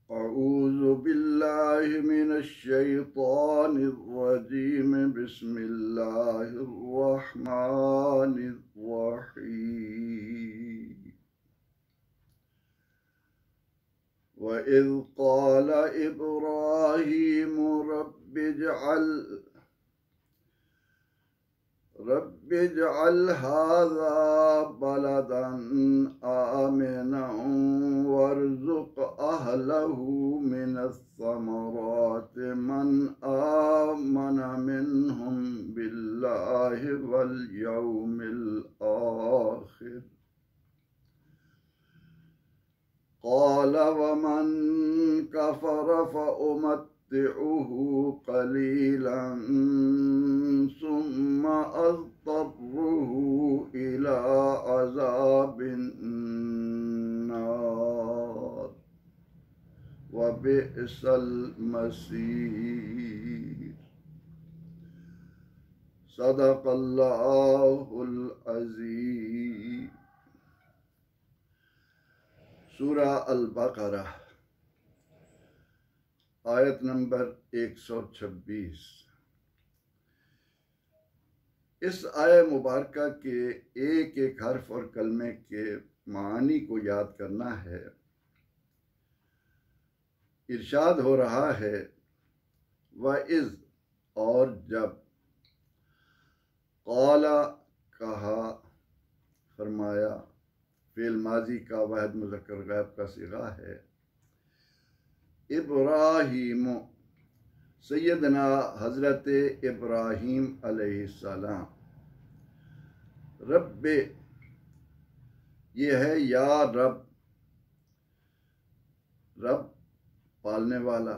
अऊज़ु बिल्लाहि मिनश शैतानिर रजीम बिस्मिल्लाहिर रहमानिर रहीम व इज़ क़ाल इब्राहीम रब्बिजअल हाज़ा बलदन आमिनन वर्ज़ुक़ अहलहु मिनस्समराति मन आमन मिनहुम बिल्लाहि वल यौमिल आखिर क़ाल वमन कफ़र फ़उमत्तिउहु क़लीलन सुम्मा अज़्तरुहु इला अज़ाबिन नार व बिअसल मसीर। सदक़ल्लाहुल अज़ीम। सूरा अल-बक़रा आयत नंबर 126। इस आय मुबारका के एक एक हर्फ और कलमे के मानी को याद करना है। इरशाद हो रहा है व इज़, और जब, क़ाला कहा, फरमाया, फ़िल माजी का वाहिद मुज़क्कर गैब का सिगा है। इब्राहीम, सैयदना हज़रत इब्राहीम अलैहिस्सलाम। रब्बे, ये है या रब, रब पालने वाला,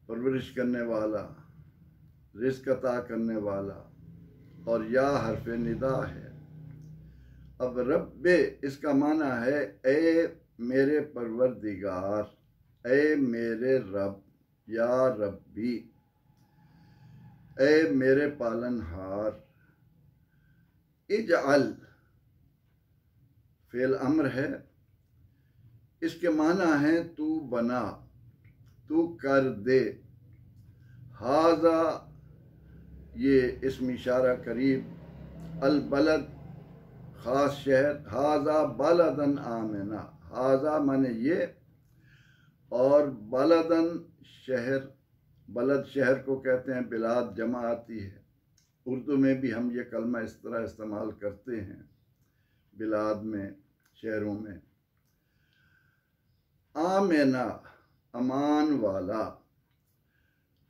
परवरिश करने वाला, रिज़्क़ अता करने वाला, और या हर्फ निदा है। अब रब्बे इसका माना है ए मेरे परवरदिगार, ए मेरे रब, या रब्बी, ए मेरे पालनहार। इजअल फ़िल अम्र है, इसके माना है तू बना, तू कर दे। हाज़ा, ये इसम इशारा करीब, अल बलद ख़ास शहर, हाज़ा बलदन आमिना, हाज़ा माने ये, और बलदन शहर, बलद शहर को कहते हैं, बिलाद जमा आती है। उर्दू में भी हम ये कलमा इस तरह इस्तेमाल करते हैं, बिलाद में, शहरों में। आमिना अमान वाला,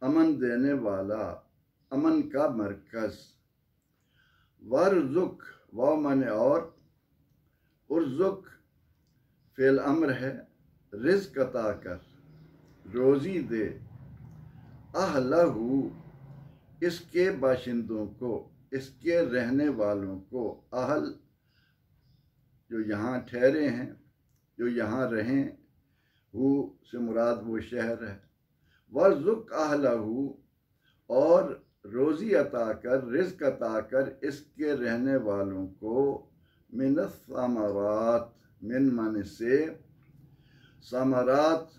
अमन देने वाला, अमन का मरकज़। वर्ज़ुक, वाव माने और, उर्ज़ुक फ़िल अम्र है, रिज़्क़ अता कर, रोज़ी दे। अहलहु, इसके बाशिंदों को, इसके रहने वालों को। अहल जो यहाँ ठहरे हैं, जो यहाँ रहें, हु से मुराद वो शहर है। वर्ज़ुक़ अहलहु, और रोज़ी अता कर, रिज़्क़ अता कर इसके रहने वालों को। मिनस समरात, मिन मन से, समरात,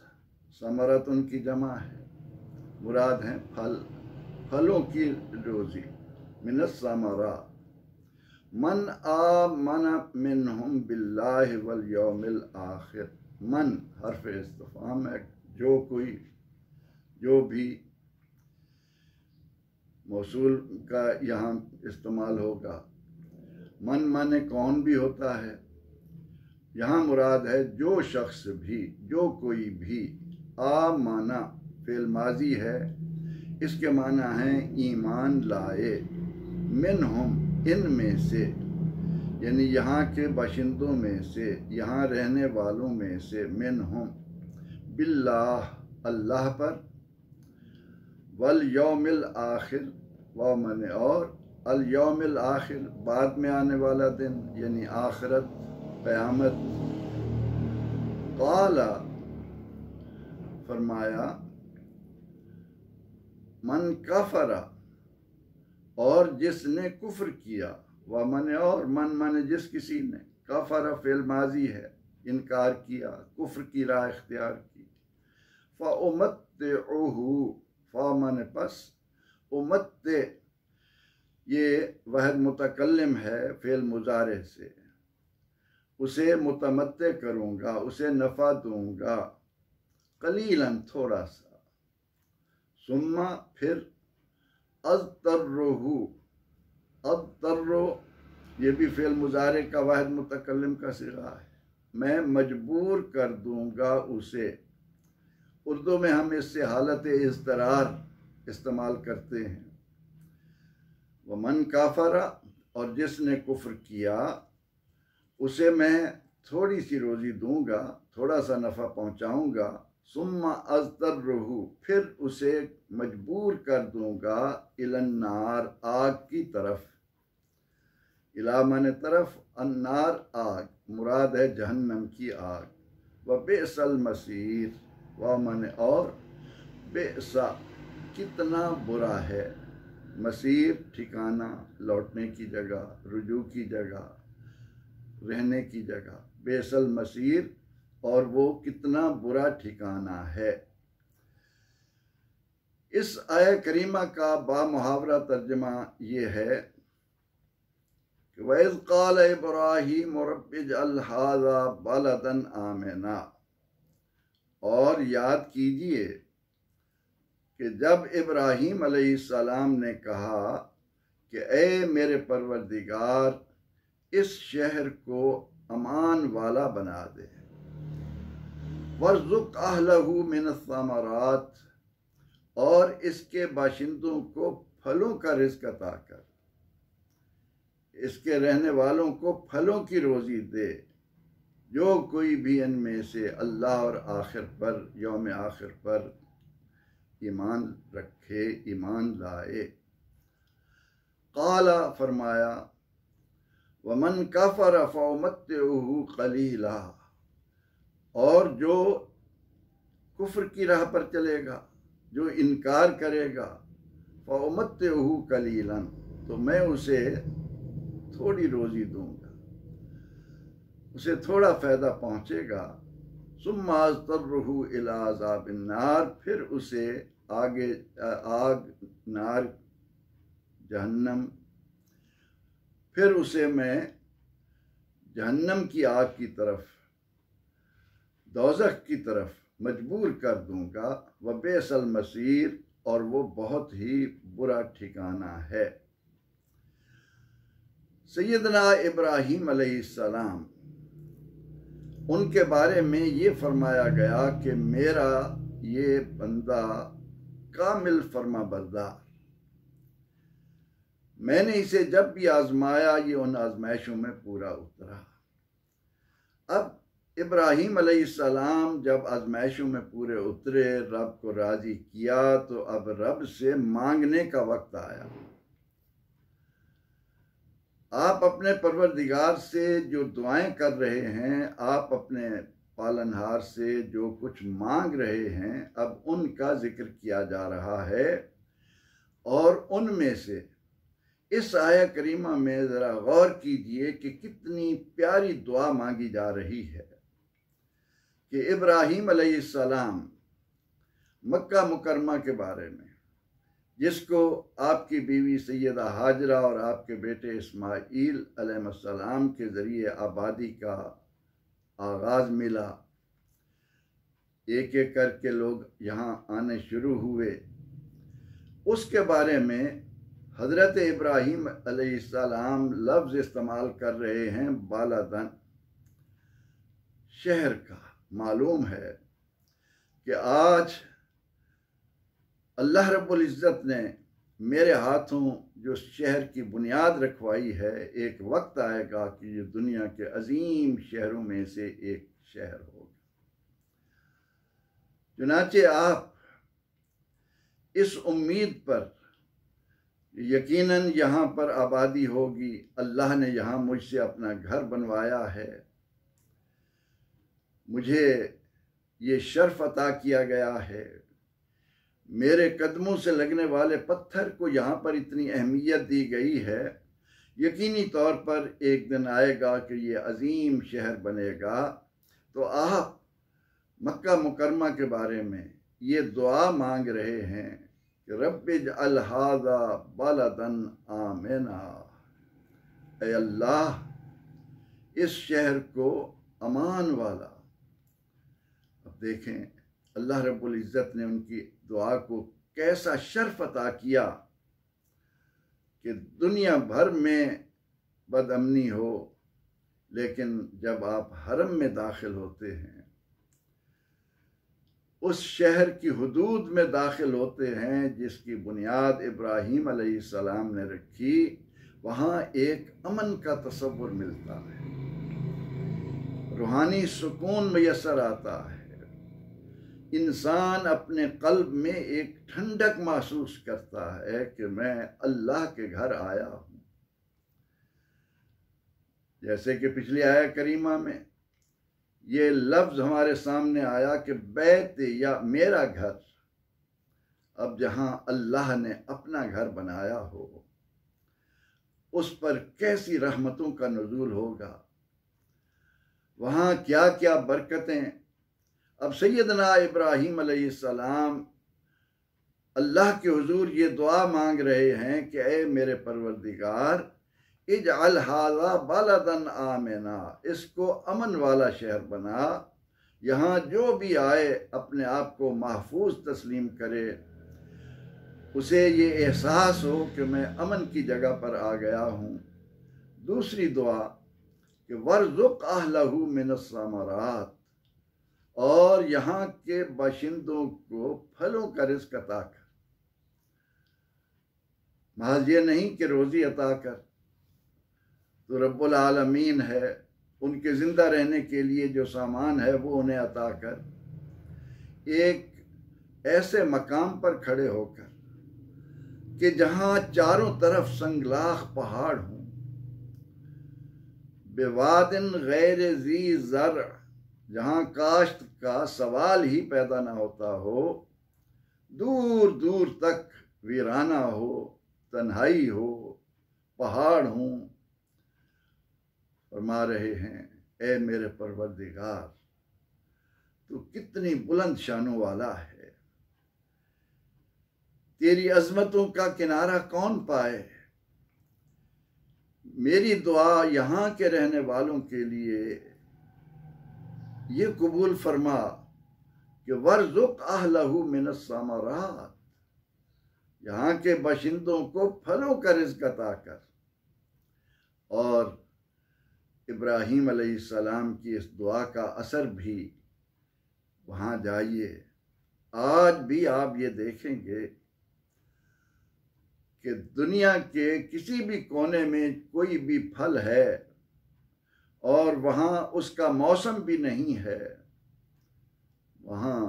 समरत उनकी जमा है, मुराद हैं फल, फलों की रोज़ी। मिनस समरात। मन आमन मिनहुम बिल्लाहि वल यौमिल आखिर। मन हर्फ इस्तिफ़ाम है, जो कोई, जो भी, मौसूल का यहाँ इस्तेमाल होगा। मन माने कौन भी होता है, यहाँ मुराद है जो शख्स भी, जो कोई भी। आ माना फ़िल माजी है, इसके माना है ईमान लाए। मिनहुम, इन में से, यानी यहाँ के बाशिंदों में से, यहाँ रहने वालों में से। मिनहुम बिल्लाह, अल्लाह पर, वल यौमिल आखिर, वाव माने और, अल यौमिल आखिर बाद में आने वाला दिन, यानी आखिरत, क़यामत। क़ाला फरमाया, मन कफरा, और जिसने कुफ्र किया। व माने और, मन माने जिस किसी ने, कफरा फ़िल माजी है, इनकार किया, कुफ्र की राह इख्तियार की। फ़उमत्तिउहु, फ़ा माने पस, उमत्ते ये वहद मुतकल्लिम है फ़ेल मुजारे से, उसे मुतमत्ते करूँगा, उसे नफ़ा दूँगा, कलीलन थोड़ा सा, सुम्मा फिर, अज़तर्रुहु, अज़तर्रु ये भी फ़ेल मुजारे का वाहिद मुतकल्लिम का सिगा है, मैं मजबूर कर दूँगा उसे। उर्दू में हम इससे हालत इज़्तरार इस्तेमाल करते हैं। वमन काफरा, और जिसने कुफ्र किया उसे मैं थोड़ी सी रोज़ी दूँगा, थोड़ा सा नफ़ा पहुँचाऊँगा। सुम्मा अज़तर्रुहु, फिर उसे मजबूर कर दूँगा, इलन्नार, आग की तरफ। इला माने तरफ, अन्नार आग, मुराद है जहन्नम की आग। व बेसल मसीर, व माने और, बेसा कितना बुरा है, मसीर ठिकाना, लौटने की जगह, रुजू की जगह, रहने की जगह, बेसल मसीर, और वो कितना बुरा ठिकाना है। इस आय करीमा का बामुहावरा तर्जमा ये है कि वइज़ क़ाल इब्राहीम रब्बि इजअल हाज़ा बलदन आमिना, और याद कीजिए कि जब इब्राहीम अलैहिस्सलाम ने कहा कि ए मेरे परवरदिगार, इस शहर को अमान वाला बना दे, वर्ज़ुक़ अहलहु मिनस समरात, और इसके बाशिंदों को फलों का रिज़्क़ अता कर, इसके रहने वालों को फलों की रोज़ी दे, जो कोई भी इनमें से अल्लाह और आखिर पर, यौम आखिर पर ईमान रखे, ईमान लाए। क़ाला, फरमाया, वमन कफ़र फ़उमत्तिउहु क़लीला, और जो कुफ्र की राह पर चलेगा, जो इनकार करेगा, फ़उमत्तिउहु क़लीलन, तो मैं उसे थोड़ी रोज़ी दूँगा, उसे थोड़ा फ़ायदा पहुँचेगा। सुम्मा अज़तर्रुहु इला अज़ाबिन नार, फिर उसे आगे आग, नार, जहन्नम, फिर उसे मैं जहन्नम की आग की तरफ, दोज़ख की तरफ मजबूर कर दूँगा। व बेसल मसीर, और वो बहुत ही बुरा ठिकाना है। सैयदना इब्राहीम अलैहिस्सलाम, उनके बारे में ये फरमाया गया कि मेरा ये बंदा कामिल फरमा बरदार, मैंने इसे जब भी आजमाया ये उन आजमाइशों में पूरा उतरा। अब इब्राहीम अलैहिस्सलाम जब आजमाइशों में पूरे उतरे, रब को राज़ी किया, तो अब रब से मांगने का वक्त आया। आप अपने परवरदिगार से जो दुआएं कर रहे हैं, आप अपने पालनहार से जो कुछ मांग रहे हैं, अब उनका जिक्र किया जा रहा है। और उनमें से इस आया करीमा में ज़रा गौर कीजिए कि कितनी प्यारी दुआ मांगी जा रही है कि इब्राहीम अलैहिस्सलाम मक्का मुकरमा के बारे में, जिसको आपकी बीवी सैयदा हाजरा और आपके बेटे इस्माईल अलैहिस्सलाम के ज़रिए आबादी का आगाज़ मिला, एक एक करके लोग यहाँ आने शुरू हुए, उसके बारे में हज़रत इब्राहीम अलैहिस्सलाम लफ्ज़ इस्तेमाल कर रहे हैं बालादन, शहर का। मालूम है कि आज अल्लाह रब्बुल इज़्ज़त ने मेरे हाथों जो शहर की बुनियाद रखवाई है, एक वक्त आएगा कि ये दुनिया के अजीम शहरों में से एक शहर होगा। चुनांचे आप इस उम्मीद पर, यकीनन यहाँ पर आबादी होगी, अल्लाह ने यहाँ मुझसे अपना घर बनवाया है, मुझे ये शर्फ अता किया गया है, मेरे कदमों से लगने वाले पत्थर को यहाँ पर इतनी अहमियत दी गई है। यकीनी तौर पर एक दिन आएगा कि ये अजीम शहर बनेगा तो आप मक्का मुकरमा के बारे में ये दुआ मांग रहे हैं कि रब्बि इजअल हाज़ा बलदन आमिना, ऐ अल्लाह इस शहर को अमान वाला। अब देखें अल्लाह रब्बुल इज़्ज़त ने उनकी दुआ को कैसा शर्फ अता किया कि दुनिया भर में बदअमनी हो, लेकिन जब आप हरम में दाखिल होते हैं, उस शहर की हुदूद में दाखिल होते हैं जिसकी बुनियाद इब्राहीम अलैहिस्सलाम ने रखी, वहाँ एक अमन का तसव्वुर मिलता है, रूहानी सुकून मैसर आता है। इंसान अपने कल्ब में एक ठंडक महसूस करता है कि मैं अल्लाह के घर आया हूँ। जैसे कि पिछली आया करीमा में ये लफ्ज़ हमारे सामने आया कि बैत या मेरा घर, अब जहाँ अल्लाह ने अपना घर बनाया हो उस पर कैसी रहमतों का नुज़ूल होगा, वहाँ क्या क्या बरकतें। अब सैयदना इब्राहीम अलैहिस्सलाम अल्लाह के हुजूर ये दुआ मांग रहे हैं कि ए मेरे परवरदिगार, इजअल हाज़ा बलदन आमिना, इसको अमन वाला शहर बना, यहाँ जो भी आए अपने आप को महफूज तस्लीम करे, उसे ये एहसास हो कि मैं अमन की जगह पर आ गया हूँ। दूसरी दुआ कि वर्ज़ुक़ अहलहू मिनस समरात, और यहाँ के बाशिंदों को फलों का रिज़्क़ अता कर। महज ये नहीं कि रोज़ी अता कर, तो रब्बुल आलमीन है, उनके ज़िंदा रहने के लिए जो सामान है वो उन्हें अता कर। एक ऐसे मकाम पर खड़े होकर कि जहाँ चारों तरफ संगलाख पहाड़ हों, बेवादिन गैर ज़ी ज़र, जहाँ काश्त का सवाल ही पैदा ना होता हो, दूर दूर तक वीराना हो, तन्हाई हो, पहाड़ हों। फरमा रहे हैं ए मेरे परवरदिगार, तू कितनी बुलंद शानों वाला है, तेरी अजमतों का किनारा कौन पाए। मेरी दुआ यहाँ के रहने वालों के लिए ये कबूल फरमा कि वर्ज़ुक़ अहलहू मिनस समरात, यहाँ के बाशिंदों को फलों का रिज़्क़ अता कर। और इब्राहीम अलैहिस्सलाम की इस दुआ का असर भी, वहाँ जाइए, आज भी आप ये देखेंगे कि दुनिया के किसी भी कोने में कोई भी फल है और वहाँ उसका मौसम भी नहीं है, वहाँ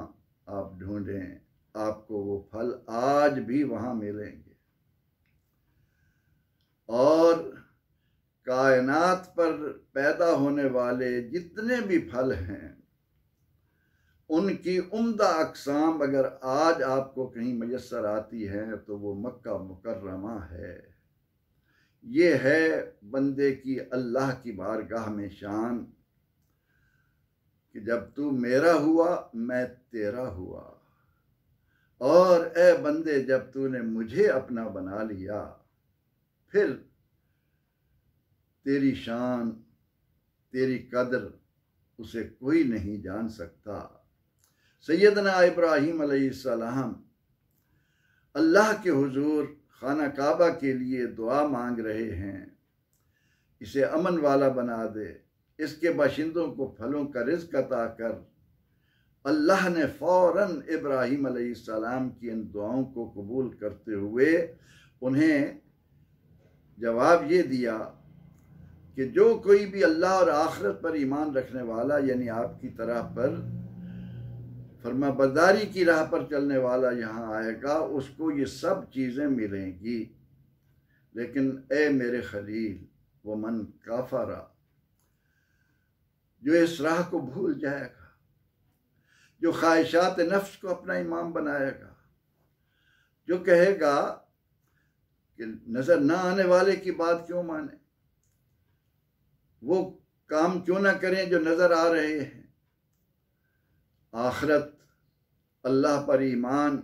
आप ढूंढें, आपको वो फल आज भी वहाँ मिलेंगे। और कायनात पर पैदा होने वाले जितने भी फल हैं, उनकी उम्दा अक़साम अगर आज आपको कहीं मैसर आती हैं तो वो मक्का मुकर्रमा है। ये है बंदे की अल्लाह की बारगाह में शान कि जब तू मेरा हुआ मैं तेरा हुआ, और ए बंदे जब तूने मुझे अपना बना लिया, फिर तेरी शान, तेरी कदर उसे कोई नहीं जान सकता। सैयदना इब्राहीम अलैहिस्सलाम अल्लाह के हुजूर खाना काबा के लिए दुआ मांग रहे हैं, इसे अमन वाला बना दे, इसके बाशिंदों को फलों का रिज़्क़ अता कर। अल्लाह ने फ़ौरन इब्राहीम अलैहिस्सलाम की इन दुआओं को कबूल करते हुए उन्हें जवाब ये दिया कि जो कोई भी अल्लाह और आखिरत पर ईमान रखने वाला, यानी आपकी तरह पर फरमाबरदारी की राह पर चलने वाला यहाँ आएगा, उसको ये सब चीज़ें मिलेंगी। लेकिन ए मेरे खलील, वो मन काफरा, जो इस राह को भूल जाएगा, जो ख्वाहिशात नफ्स को अपना इमाम बनाएगा, जो कहेगा कि नज़र ना आने वाले की बात क्यों माने, वो काम क्यों ना करें जो नज़र आ रहे हैं, आखिरत, अल्लाह पर ईमान,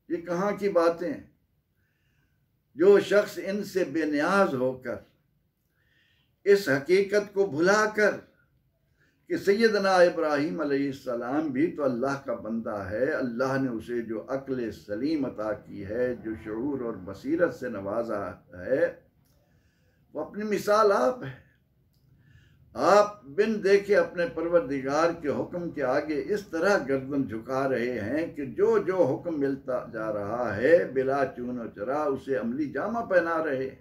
ये कहाँ की बातें हैं। जो शख्स इनसे बेनियाज होकर इस हकीकत को भुलाकर कि सैयदना इब्राहीम अलैहिस्सलाम भी तो अल्लाह का बंदा है, अल्लाह ने उसे जो अक्ल सलीम अता की है, जो शऊर और बसीरत से नवाजा है, वो अपनी मिसाल आप है। आप बिन देखे अपने परवरदिगार के हुक्म के आगे इस तरह गर्दन झुका रहे हैं कि जो जो हुक्म मिलता जा रहा है बिला चूनो चरा उसे अमली जामा पहना रहे,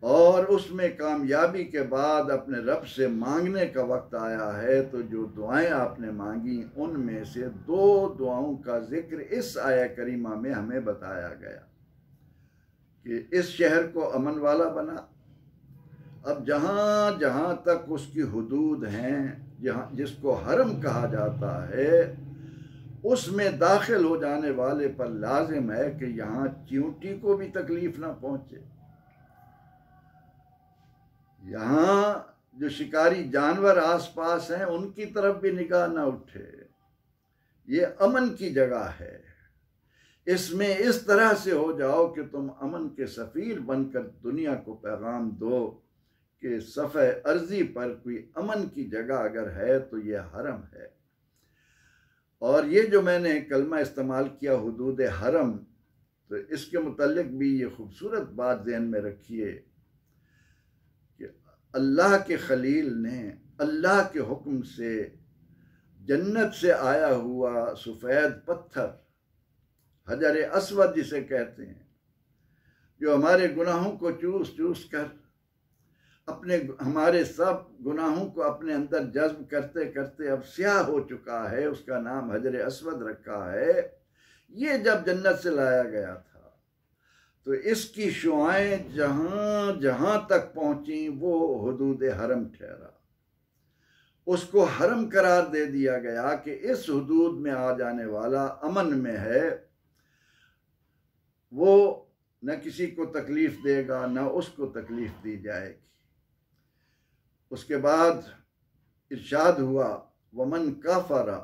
और उसमें कामयाबी के बाद अपने रब से मांगने का वक्त आया है तो जो दुआएं आपने मांगी उनमें से 2 दुआओं का जिक्र इस आया करीमा में हमें बताया गया कि इस शहर को अमन वाला बना। अब जहाँ जहाँ तक उसकी हुदूद हैं, जहाँ जिसको हरम कहा जाता है, उसमें दाखिल हो जाने वाले पर लाजिम है कि यहाँ चींटी को भी तकलीफ ना पहुँचे, यहाँ जो शिकारी जानवर आसपास हैं उनकी तरफ भी निगाह ना उठे। ये अमन की जगह है, इसमें इस तरह से हो जाओ कि तुम अमन के सफ़ीर बनकर दुनिया को पैगाम दो कि सफ़े अर्जी पर कोई अमन की जगह अगर है तो ये हरम है। और ये जो मैंने कलमा इस्तेमाल किया हुदूद हरम, तो इसके मुतल्लिक भी ये खूबसूरत बात ज़हन में रखिए कि अल्लाह के खलील ने अल्लाह के हुक्म से जन्नत से आया हुआ सफ़ेद पत्थर, हजर अस्वद जिसे कहते हैं, जो हमारे गुनाहों को चूस चूस कर हमारे सब गुनाहों को अपने अंदर जज्ब करते करते अब स्याह हो चुका है, उसका नाम हजर अस्वद रखा है। ये जब जन्नत से लाया गया था तो इसकी शुआएं जहां जहां तक पहुंची वो हुदूद हरम ठहरा, उसको हरम करार दे दिया गया कि इस हुदूद में आ जाने वाला अमन में है, वो न किसी को तकलीफ देगा न उसको तकलीफ दी जाएगी। उसके बाद इरशाद हुआ वमन काफरा,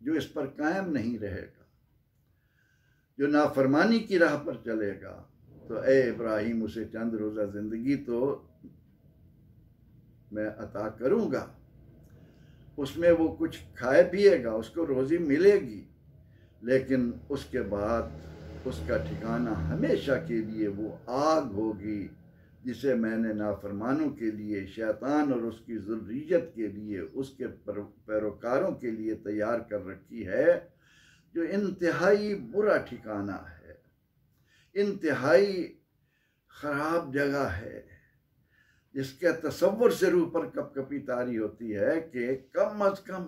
जो इस पर कायम नहीं रहेगा, जो नाफरमानी की राह पर चलेगा, तो ए इब्राहिम उसे चंद रोज़ा ज़िंदगी तो मैं अता करूँगा, उसमें वो कुछ खाए पिएगा, उसको रोज़ी मिलेगी, लेकिन उसके बाद उसका ठिकाना हमेशा के लिए वो आग होगी जिसे मैंने नाफरमानों के लिए, शैतान और उसकी ज़ुर्रियत के लिए, उसके पैरोकारों के लिए तैयार कर रखी है, जो इंतहाई बुरा ठिकाना है, इंतहाई ख़राब जगह है, जिसके तसव्वुर से रूह पर कपकपी तारी होती है कि कम अज़ कम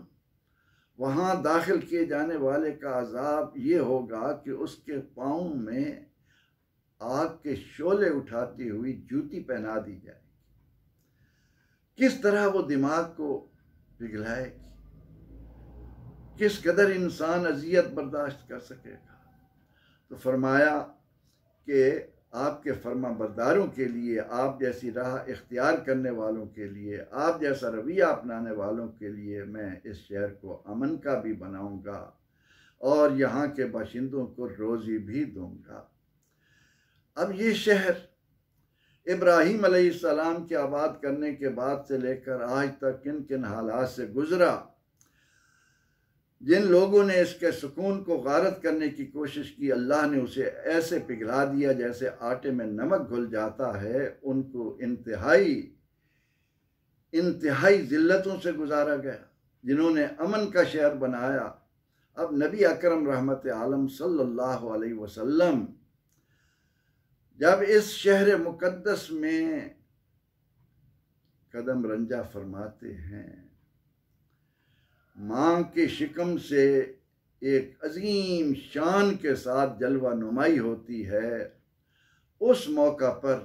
वहाँ दाखिल किए जाने वाले का अजाब ये होगा कि उसके पाँव में आग के शोले उठाती हुई जूती पहना दी जाएगी। किस तरह वो दिमाग को पिघलाएगी, किस कदर इंसान अजियत बर्दाश्त कर सकेगा। तो फरमाया कि आपके फर्मा बरदारों के लिए, आप जैसी राह इख्तियार करने वालों के लिए, आप जैसा रवैया अपनाने वालों के लिए मैं इस शहर को अमन का भी बनाऊंगा और यहाँ के बाशिंदों को रोज़ी भी दूंगा। अब ये शहर इब्राहीम अलैहिस्सलाम के आबाद करने के बाद से लेकर आज तक किन किन हालात से गुजरा, जिन लोगों ने इसके सुकून को गारत करने की कोशिश की, अल्लाह ने उसे ऐसे पिघला दिया जैसे आटे में नमक घुल जाता है। उनको इंतहाई जिल्लतों से गुजारा गया। जिन्होंने अमन का शहर बनाया, अब नबी अकरम रहमत आलम सल्लल्लाहु अलैहि वसल्लम जब इस शहर मुकद्दस में कदम रंजा फरमाते हैं, माँ के शिकम से एक अजीम शान के साथ जलवा नुमाई होती है। उस मौका पर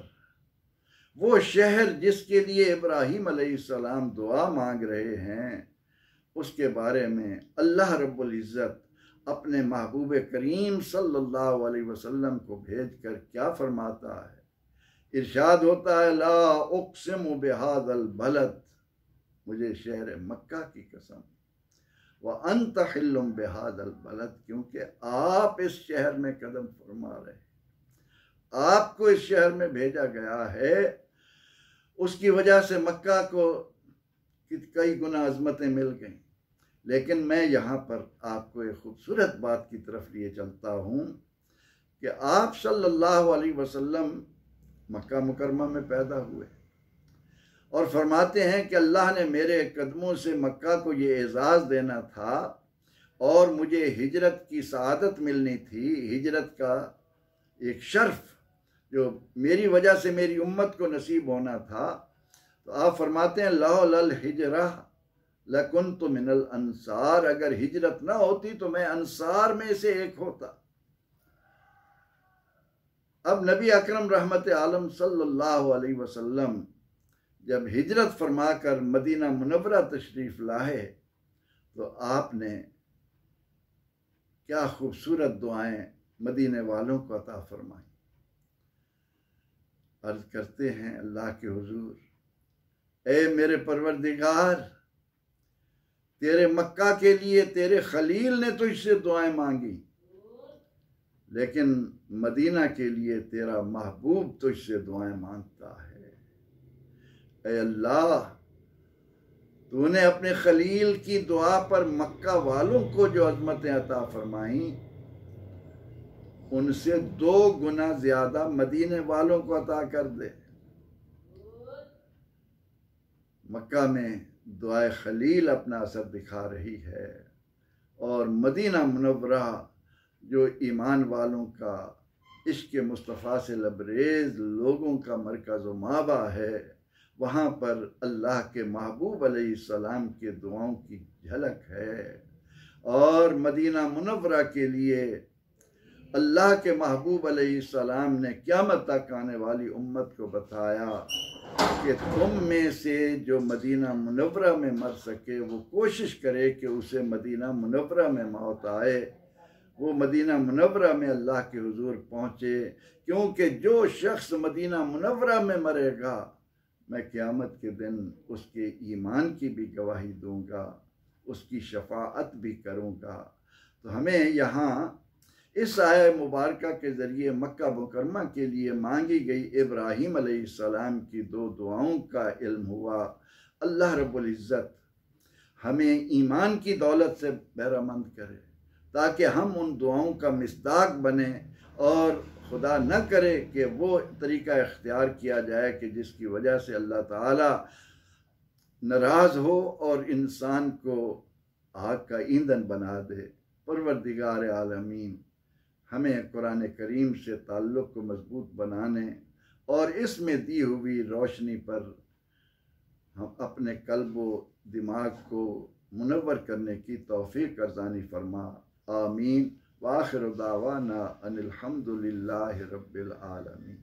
वो शहर जिसके लिए इब्राहीम अलैहिस्सलाम दुआ मांग रहे हैं, उसके बारे में अल्लाह रब्बुल इज़्ज़त अपने महबूब करीम सल्लल्लाहु अलैहि वसल्लम को भेजकर क्या फरमाता है। इरशाद होता है, ला उक़सिमु बिहाज़ल बलद, मुझे शहर मक्का की कसम, व अंत हिल्लुम बिहादल बलद, क्योंकि आप इस शहर में कदम फरमा रहे, आपको इस शहर में भेजा गया है, उसकी वजह से मक्का को कई गुना अजमतें मिल गई। लेकिन मैं यहाँ पर आपको एक खूबसूरत बात की तरफ लिए चलता हूँ कि आप सल्लल्लाहु अलैहि वसल्लम मक्का मुकरमा में पैदा हुए और फरमाते हैं कि अल्लाह ने मेरे कदमों से मक्का को ये एजाज़ देना था और मुझे हिजरत की सआदत मिलनी थी, हिजरत का एक शर्फ जो मेरी वजह से मेरी उम्मत को नसीब होना था। तो आप फरमाते हैं लौलल हिजरा लकुन्तु मिनल अंसार, अगर हिजरत ना होती तो मैं अंसार में से एक होता। अब नबी अकरम रहमत आलम सल्लल्लाहु अलैहि वसल्लम जब हिजरत फरमाकर मदीना मुनव्वरा तशरीफ लाए तो आपने क्या खूबसूरत दुआएं मदीने वालों को अता फरमाई। अर्ज करते हैं अल्लाह के हुजूर, ए मेरे परवरदिगार, तेरे मक्का के लिए तेरे खलील ने तो इससे दुआएं मांगी, लेकिन मदीना के लिए तेरा महबूब तो इससे दुआएं मांगता है। ए अल्लाह, तूने अपने खलील की दुआ पर मक्का वालों को जो अज़मतें अता फरमाई, उनसे 2 गुना ज्यादा मदीने वालों को अता कर दे। मक्का में दुआए खलील अपना असर दिखा रही है और मदीना मुनव्वरा जो ईमान वालों का इश्क़ मुस्तफ़ा से लबरेज लोगों का मरकज़ व माबा है, वहाँ पर अल्लाह के महबूब अलैहिस्सलाम के दुआओं की झलक है। और मदीना मुनव्वरा के लिए अल्लाह के महबूब अलैहिस्सलाम ने क़यामत तक आने वाली उम्मत को बताया कि तुम में से जो मदीना मुनव्वरा में मर सके वो कोशिश करे कि उसे मदीना मुनव्वरा में मौत आए, वो मदीना मुनव्वरा में अल्लाह के हुजूर पहुँचे, क्योंकि जो शख्स मदीना मुनव्वरा में मरेगा मैं क़यामत के दिन उसके ईमान की भी गवाही दूंगा, उसकी शफाअत भी करूंगा। तो हमें यहाँ इस आय मुबारक के ज़रिए मक्का मुकरमा के लिए मांगी गई इब्राहीम अलैहिस्सलाम की 2 दुआओं का इल्म हुआ। अल्लाह रब्बुल इज़्ज़त हमें ईमान की दौलत से बहरामंद करे ताकि हम उन दुआओं का मिस्दाक बने और खुदा न करे कि वो तरीका इख्तियार किया जाए कि जिसकी वजह से अल्लाह ताला नाराज़ हो और इंसान को आग का ईंधन बना दे। परवरदिगार आलमीन हमें कुरान करीम से ताल्लुक़ को मजबूत बनाने और इसमें दी हुई रोशनी पर हम अपने कल्ब व दिमाग को मुनव्वर करने की तौफीक अर्ज़ानी फरमा। आमीन। व आखिर दावाना अनिल हम्दुलिल्लाहि रब्बिल आलमीन।